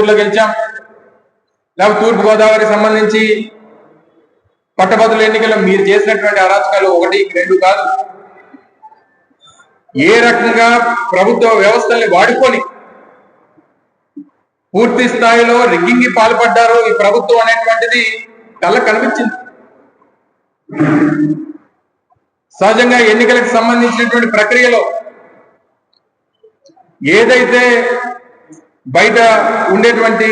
నెల్లూరులో గెలిచాం, లేకపోతే తూర్పు గోదావరికి సంబంధించి పట్టభద్రుల ఎన్నికల్లో మీరు చేసినటువంటి అరాచకాలు 1, 2 కాదు. ఏ రకంగా ప్రభుత్వ వ్యవస్థల్ని వాడుకొని పూర్తి స్థాయిలో రిగ్గింగ్కి పాల్పడ్డారో ఈ ప్రభుత్వం అనేటువంటిది కళ్ళకు కనిపించింది. సహజంగా ఎన్నికలకు సంబంధించినటువంటి ప్రక్రియలో ఏదైతే బయట ఉండేటువంటి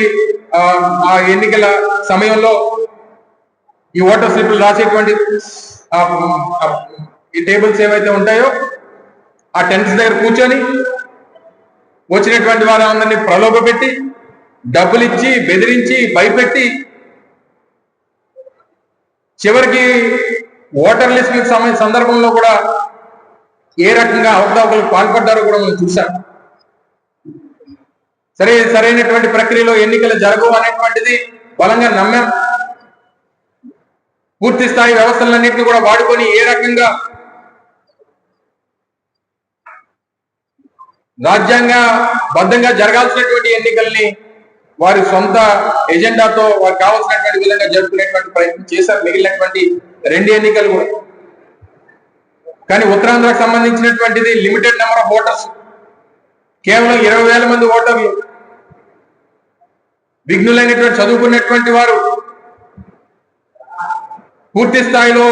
ఆ ఎన్నికల సమయంలో ఈ ఓటర్ స్లిప్లు రాసేటువంటి ఈ టేబుల్స్ ఏవైతే ఉంటాయో ఆ టెంట్స్ దగ్గర కూర్చొని వచ్చినటువంటి వారందరినీ ప్రలోభపెట్టి డబ్బులు ఇచ్చి బెదిరించి భయపెట్టి చివరికి ఓటర్ లిస్ట్ సందర్భంలో కూడా ఏ రకంగా అవకతవకలకు పాల్పడ్డారో కూడా మనం చూసాం. సరైనటువంటి ప్రక్రియలో ఎన్నికలు జరగవు అనేటువంటిది బలంగా నమ్మాం. పూర్తి స్థాయి వ్యవస్థలన్నింటినీ కూడా వాడుకొని ఏ రకంగా రాజ్యాంగ బద్ధంగా జరగాల్సినటువంటి ఎన్నికల్ని వారి సొంత ఎజెండాతో వారికి కావాల్సినటువంటి విధంగా జరుపుకునేటువంటి ప్రయత్నం చేశారు మిగిలినటువంటి 2 ఎన్నికలు కూడా. కానీ ఉత్తరాంధ్రకు సంబంధించినటువంటిది లిమిటెడ్ నెంబర్ ఆఫ్ ఓటర్స్, కేవలం 20,000 మంది ఓటర్లు, విఘ్నులైనటువంటి చదువుకున్నటువంటి వారు పూర్తి స్థాయిలో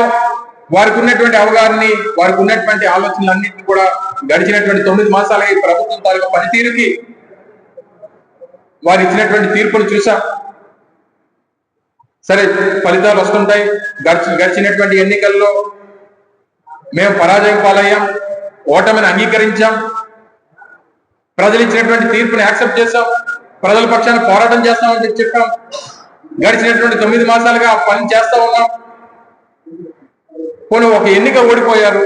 వారికి ఉన్నటువంటి అవగాహనని వారికి ఉన్నటువంటి ఆలోచనలన్నింటినీ కూడా గడిచినటువంటి 9 మాసాల ఈ ప్రభుత్వం తాలూకా పనితీరుకి వారు ఇచ్చినటువంటి తీర్పును చూసాం. సరే, ఫలితాలు వస్తుంటాయి. గడిచినటువంటి ఎన్నికల్లో మేము పరాజయం పాలయ్యాం, ఓటమిని అంగీకరించాం, ప్రజలు ఇచ్చినటువంటి తీర్పుని యాక్సెప్ట్ చేశాం, ప్రజల పక్షాన పోరాటం చేస్తామని చెప్పాం. గడిచినటువంటి 9 మాసాలుగా పని చేస్తా ఉన్నాం. పోనీ ఒక ఎన్నిక ఓడిపోయారు,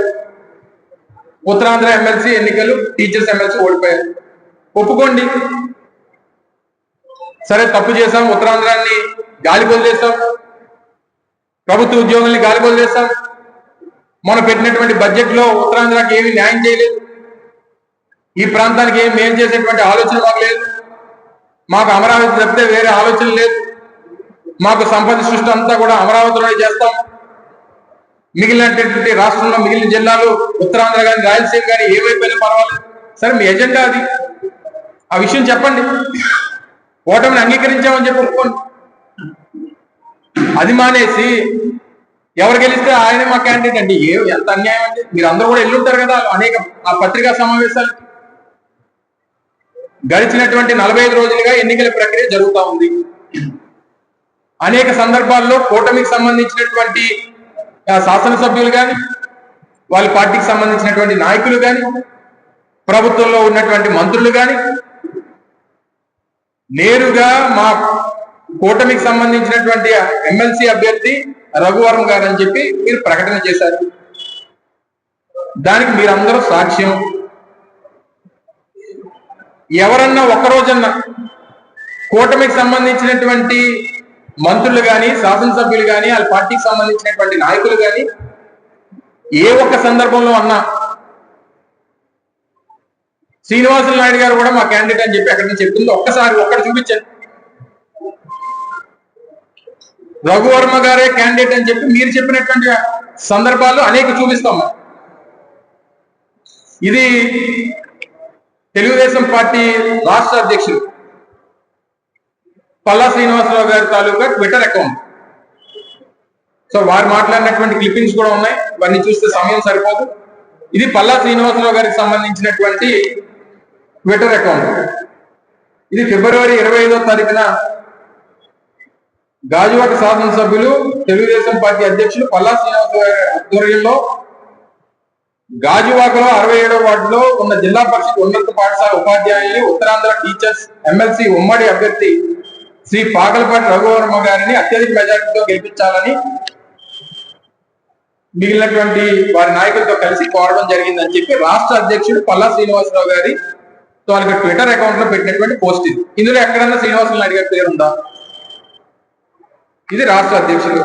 ఉత్తరాంధ్ర ఎమ్మెల్సీ ఎన్నికలు, టీచర్స్ ఎమ్మెల్సీ ఓడిపోయారు, ఒప్పుకోండి. సరే, తప్పు చేశాం, ఉత్తరాంధ్రాన్ని గాలి వదిలేసాం, ప్రభుత్వ ఉద్యోగుల్ని గాలి వదిలేసాం, మనం పెట్టినటువంటి బడ్జెట్ లో ఉత్తరాంధ్రకి ఏమి న్యాయం చేయలేదు, ఈ ప్రాంతానికి ఏమి మేలు చేసేటువంటి ఆలోచన మాకు లేదు, మాకు అమరావతి తప్పితే వేరే ఆలోచన లేదు, మాకు సంపద సృష్టి అంతా కూడా అమరావతిలోనే చేస్తాం, మిగిలినటువంటి రాష్ట్రంలో మిగిలిన జిల్లాలు ఉత్తరాంధ్ర కానీ రాయలసీమ కానీ ఏవైపోయినా పర్వాలేదు. సరే, మీ ఎజెండా అది, ఆ విషయం చెప్పండి. ఓటమిని అంగీకరించామని చెప్పి ఒప్పుకోండి. అది మానేసి ఎవరు గెలిస్తే ఆయనే మా క్యాండిడేట్ అండి. ఎంత అన్యాయం అండి. మీరు అందరూ కూడా ఎల్లుంటారు కదా అనేక ఆ పత్రికా సమావేశాలు. గడిచినటువంటి 45 రోజులుగా ఎన్నికల ప్రక్రియ జరుగుతూ ఉంది. అనేక సందర్భాల్లో కూటమికి సంబంధించినటువంటి శాసనసభ్యులు కానీ, వాళ్ళ పార్టీకి సంబంధించినటువంటి నాయకులు కానీ, ప్రభుత్వంలో ఉన్నటువంటి మంత్రులు కానీ నేరుగా మా కూటమికి సంబంధించినటువంటి ఎమ్మెల్సీ అభ్యర్థి రఘువరం గారు అని చెప్పి మీరు ప్రకటన చేశారు. దానికి మీరందరూ సాక్ష్యం. ఎవరన్నా ఒక్కరోజన్నా కూటమికి సంబంధించినటువంటి మంత్రులు కానీ, శాసనసభ్యులు కానీ, వాళ్ళ పార్టీకి సంబంధించినటువంటి నాయకులు కానీ ఏ ఒక్క సందర్భంలో అన్నా శ్రీనివాసులు నాయుడు గారు కూడా మా క్యాండిడేట్ అని చెప్పి ఎక్కడి నుంచి చెప్తుంది ఒక్కటి చూపించండి. రఘువర్మ గారే క్యాండిడేట్ అని చెప్పి మీరు చెప్పినటువంటి సందర్భాలు అనేక చూపిస్తాం. ఇది తెలుగుదేశం పార్టీ రాష్ట్ర అధ్యక్షులు పల్లా శ్రీనివాసరావు గారి తాలూకా ట్విట్టర్ అకౌంట్. సో వారు మాట్లాడినటువంటి క్లిప్పింగ్స్ కూడా ఉన్నాయి, ఇవన్నీ చూస్తే సమయం సరిపోదు. ఇది పల్లా శ్రీనివాసరావు గారికి సంబంధించినటువంటి ట్విట్టర్ అకౌంట్. ఇది ఫిబ్రవరి 25వ తారీఖున గాజువాక శాసనసభ్యులు తెలుగుదేశం పార్టీ అధ్యక్షులు పల్లా శ్రీనివాసరావు గారి ఆధ్వర్యంలో గాజువాకలో 67వ వార్డులో ఉన్న జిల్లా పరిషత్ ఉన్నత పాఠశాల ఉపాధ్యాయులు ఉత్తరాంధ్ర టీచర్స్ ఎమ్మెల్సీ ఉమ్మడి అభ్యర్థి శ్రీ పాగలపాటి రఘువర్మ గారిని అత్యధిక మెజార్టీతో గెలిపించాలని మిగిలినటువంటి వారి నాయకులతో కలిసి కోరడం జరిగిందని చెప్పి రాష్ట్ర అధ్యక్షుడు పల్లా శ్రీనివాసరావు గారి వాళ్ళకి ట్విట్టర్ అకౌంట్ లో పెట్టినటువంటి పోస్ట్ ఇది. ఇందులో ఎక్కడన్నా శ్రీనివాసరావు నాయుడు గారి పేరు ఉందా? ఇది రాష్ట్ర అధ్యక్షుడు